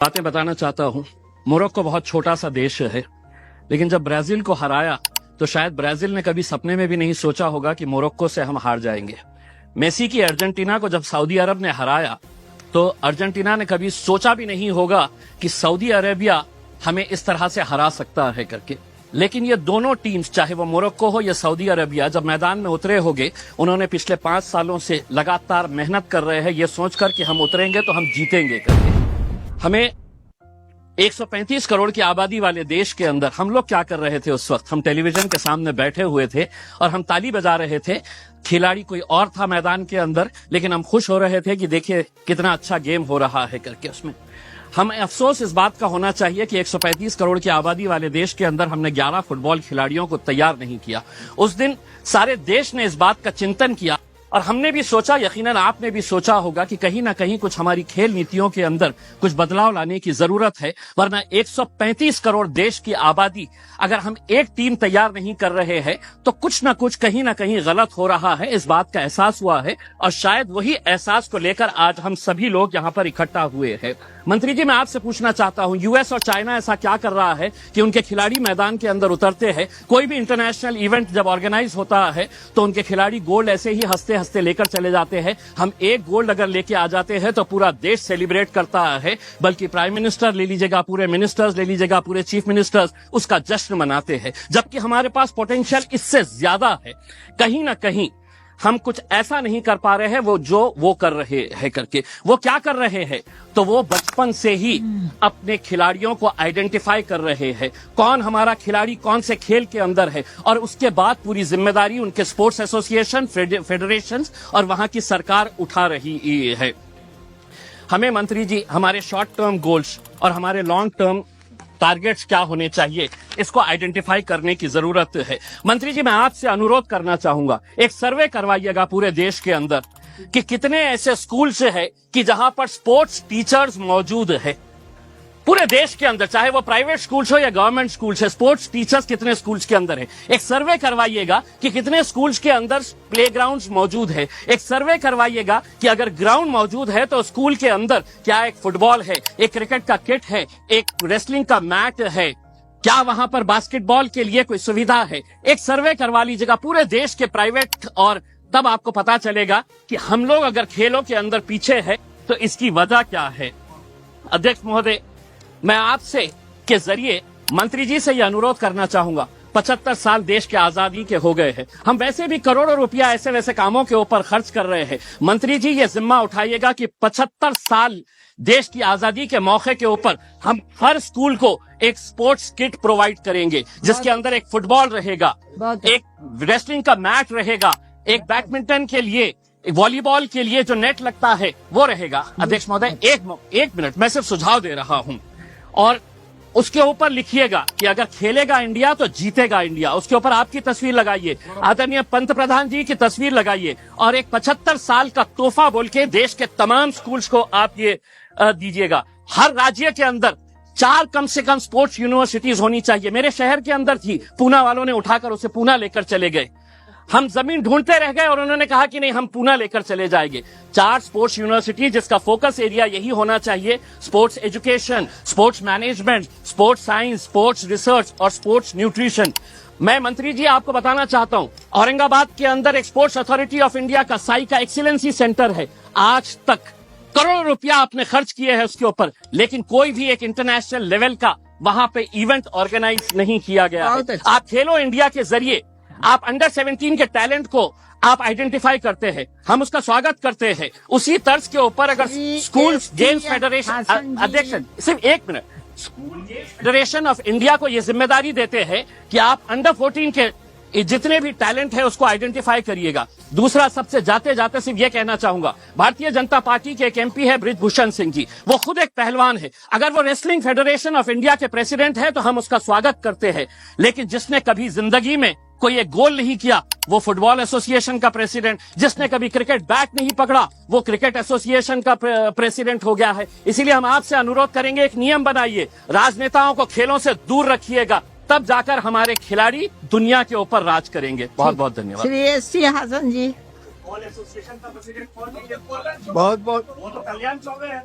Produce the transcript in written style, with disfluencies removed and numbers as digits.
बातें बताना चाहता हूँ। मोरक्को बहुत छोटा सा देश है, लेकिन जब ब्राजील को हराया तो शायद ब्राजील ने कभी सपने में भी नहीं सोचा होगा कि मोरक्को से हम हार जाएंगे। मेसी की अर्जेंटीना को जब सऊदी अरब ने हराया तो अर्जेंटीना ने कभी सोचा भी नहीं होगा कि सऊदी अरेबिया हमें इस तरह से हरा सकता है करके। लेकिन ये दोनों टीम्स, चाहे वो मोरक्को हो या सऊदी अरेबिया, जब मैदान में उतरे होंगे, उन्होंने पिछले 5 सालों से लगातार मेहनत कर रहे हैं ये सोचकर कि हम उतरेंगे तो हम जीतेंगे करके। हमें 135 करोड़ की आबादी वाले देश के अंदर हम लोग क्या कर रहे थे उस वक्त? हम टेलीविजन के सामने बैठे हुए थे और हम ताली बजा रहे थे। खिलाड़ी कोई और था मैदान के अंदर, लेकिन हम खुश हो रहे थे कि देखिए कितना अच्छा गेम हो रहा है करके। उसमें हमें अफसोस इस बात का होना चाहिए कि 135 करोड़ की आबादी वाले देश के अंदर हमने 11 फुटबॉल खिलाड़ियों को तैयार नहीं किया। उस दिन सारे देश ने इस बात का चिंतन किया और हमने भी सोचा, यकीनन आपने भी सोचा होगा कि कहीं ना कहीं कुछ हमारी खेल नीतियों के अंदर कुछ बदलाव लाने की जरूरत है। वरना 135 करोड़ देश की आबादी, अगर हम एक टीम तैयार नहीं कर रहे हैं तो कुछ ना कुछ कहीं ना कहीं गलत हो रहा है। इस बात का एहसास हुआ है और शायद वही एहसास को लेकर आज हम सभी लोग यहाँ पर इकट्ठा हुए हैं। मंत्री जी, मैं आपसे पूछना चाहता हूँ, यूएस और चाइना ऐसा क्या कर रहा है कि उनके खिलाड़ी मैदान के अंदर उतरते हैं? कोई भी इंटरनेशनल इवेंट जब ऑर्गेनाइज होता है तो उनके खिलाड़ी गोल्ड ऐसे ही हंसते हंसते लेकर चले जाते हैं। हम एक गोल्ड अगर लेके आ जाते हैं तो पूरा देश सेलिब्रेट करता है, बल्कि प्राइम मिनिस्टर ले लीजिएगा, पूरे मिनिस्टर्स ले लीजिएगा, पूरे चीफ मिनिस्टर्स उसका जश्न मनाते हैं। जबकि हमारे पास पोटेंशियल इससे ज्यादा है। कहीं ना कहीं हम कुछ ऐसा नहीं कर पा रहे हैं वो कर रहे हैं करके। वो क्या कर रहे हैं? तो वो बचपन से ही अपने खिलाड़ियों को आइडेंटिफाई कर रहे हैं, कौन हमारा खिलाड़ी कौन से खेल के अंदर है, और उसके बाद पूरी जिम्मेदारी उनके स्पोर्ट्स एसोसिएशन, फेडरेशन और वहां की सरकार उठा रही है। हमें मंत्री जी हमारे शॉर्ट टर्म गोल्स और हमारे लॉन्ग टर्म टारगेट्स क्या होने चाहिए, इसको आइडेंटिफाई करने की जरूरत है। मंत्री जी, मैं आपसे अनुरोध करना चाहूंगा, एक सर्वे करवाइएगा पूरे देश के अंदर कि कितने ऐसे स्कूल्स है कि जहां पर स्पोर्ट्स टीचर्स मौजूद है। पूरे देश के अंदर, चाहे वो प्राइवेट स्कूल्स हो या गवर्नमेंट स्कूल्स है, स्पोर्ट्स टीचर्स कितने स्कूल्स के अंदर है। एक सर्वे करवाइएगा कि कितने स्कूल्स के अंदर प्लेग्राउंड्स मौजूद है। एक सर्वे करवाइएगा कि अगर ग्राउंड मौजूद है तो स्कूल के अंदर क्या एक फुटबॉल है, एक क्रिकेट का किट है, एक रेसलिंग का मैट है, क्या वहां पर बास्केटबॉल के लिए कोई सुविधा है। एक सर्वे करवा लीजिएगा पूरे देश के प्राइवेट, और तब आपको पता चलेगा कि हम लोग अगर खेलों के अंदर पीछे है तो इसकी वजह क्या है। अध्यक्ष महोदय, मैं आपसे के जरिए मंत्री जी से यह अनुरोध करना चाहूंगा, 75 साल देश के आजादी के हो गए हैं, हम वैसे भी करोड़ों रुपया ऐसे वैसे कामों के ऊपर खर्च कर रहे हैं। मंत्री जी ये जिम्मा उठाइएगा कि 75 साल देश की आजादी के मौके के ऊपर हम हर स्कूल को एक स्पोर्ट्स किट प्रोवाइड करेंगे, जिसके अंदर एक फुटबॉल रहेगा, एक रेसलिंग का मैट रहेगा, एक बैडमिंटन के लिए, वॉलीबॉल के लिए जो नेट लगता है वो रहेगा। अध्यक्ष महोदय, एक मिनट, मैं सिर्फ सुझाव दे रहा हूं, और उसके ऊपर लिखिएगा कि अगर खेलेगा इंडिया तो जीतेगा इंडिया। उसके ऊपर आपकी तस्वीर लगाइए, आदरणीय पंत प्रधान जी की तस्वीर लगाइए, और एक 75 साल का तोहफा बोल के देश के तमाम स्कूल्स को आप ये दीजिएगा। हर राज्य के अंदर 4 कम से कम स्पोर्ट्स यूनिवर्सिटीज होनी चाहिए। मेरे शहर के अंदर थी, पूना वालों ने उठाकर उसे पूना लेकर चले गए। हम जमीन ढूंढते रह गए और उन्होंने कहा कि नहीं, हम पूना लेकर चले जाएंगे। 4 स्पोर्ट्स यूनिवर्सिटी, जिसका फोकस एरिया यही होना चाहिए, sports education, sports management, sports science, sports research और स्पोर्ट्स न्यूट्रिशन। मैं मंत्री जी आपको बताना चाहता हूं, औरंगाबाद के अंदर एक स्पोर्ट्स अथॉरिटी ऑफ इंडिया का साई का एक्सीलेंसी सेंटर है। आज तक करोड़ों रुपया आपने खर्च किए हैं उसके ऊपर, लेकिन कोई भी एक इंटरनेशनल लेवल का वहां पे इवेंट ऑर्गेनाइज नहीं किया गया है। आप खेलो इंडिया के जरिए आप अंडर 17 के टैलेंट को आप आइडेंटिफाई करते हैं, हम उसका स्वागत करते हैं। उसी तर्ज के ऊपर अगर स्कूल गेम्स फेडरेशन, अध्यक्ष सिर्फ 1 minute, school games federation of India को यह जिम्मेदारी देते हैं कि आप अंडर 14 के जितने भी टैलेंट है उसको आइडेंटिफाई करिएगा। दूसरा, सबसे जाते जाते सिर्फ ये कहना चाहूंगा, भारतीय जनता पार्टी के एक एमपी है बृजभूषण सिंह जी, वो खुद एक पहलवान है। अगर वो रेसलिंग फेडरेशन ऑफ इंडिया के प्रेसिडेंट है तो हम उसका स्वागत करते हैं, लेकिन जिसने कभी जिंदगी में कोई एक गोल नहीं किया वो फुटबॉल एसोसिएशन का प्रेसिडेंट, जिसने कभी क्रिकेट बैट नहीं पकड़ा वो क्रिकेट एसोसिएशन का प्रेसिडेंट हो गया है। इसीलिए हम आपसे अनुरोध करेंगे, एक नियम बनाइए, राजनेताओं को खेलों से दूर रखिएगा, तब जाकर हमारे खिलाड़ी दुनिया के ऊपर राज करेंगे। बहुत बहुत धन्यवाद। श्री एस.सी. हसन जी, एसोसिएशन का प्रेसिडेंट बहुत बहुत वो तो कल्याण चौबे है।